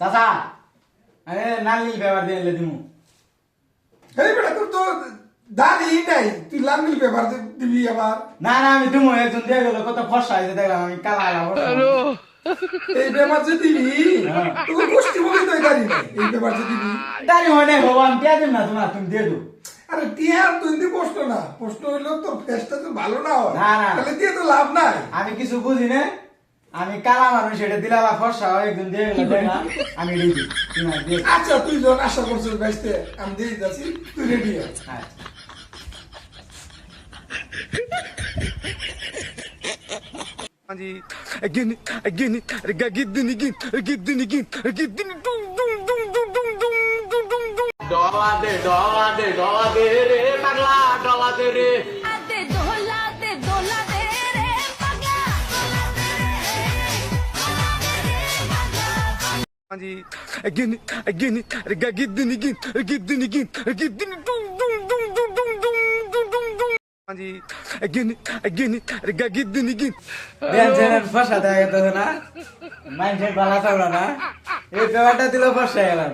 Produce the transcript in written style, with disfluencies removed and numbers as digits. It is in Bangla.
চাচা আরে লাল নীল পেপার দিয়ে এলে দিমু। এই বেটা তোর তো দাড়ি নাই, তুই লাল নীল পেপার দিবি আবার? না না আমি দিমু, একজন দিয়ে গেল কত ফর্সা হয়েছে দেখলাম, আমি কালা আলা এই পেপার যে দিবি তোর গোষ্ঠী বলে তো এই দাড়ি নাই, এই পেপার যে দিবি। দাঁড়ি হয় নাই হবো, আমি পেয়ে দিম না তোমার, তুমি দিয়ে দো। আরে টিয়ার তুই দি প্রশ্ন না, প্রশ্ন হইলো তোর ফেসটা তো ভালো না হয়, না, না। তাহলে দিয়ে তো লাভ নাই। আমি কিছু বুঝি না, আমি কালা মানুষ, এটা দিলালা ফর্সা হয়, একজন দিয়ে গেল দেখলাম, আমি দিদি তোমার দিয়ে দিই। আচ্ছা তুই যখন আশা করছিস বেসতে আমি দিয়ে দিতেছি, তুই রেডি হ। আচ্ছা। Again, ডলা দে রে পাগলা, ডলা দে রে। দে দোলা দে রে পাগলা দেখছেন ফর্সা দেখা গেছে না, মাইন্ডসেট ভালো থাকলো না, এই পেপারটা দিল ফর্সা গেলাম।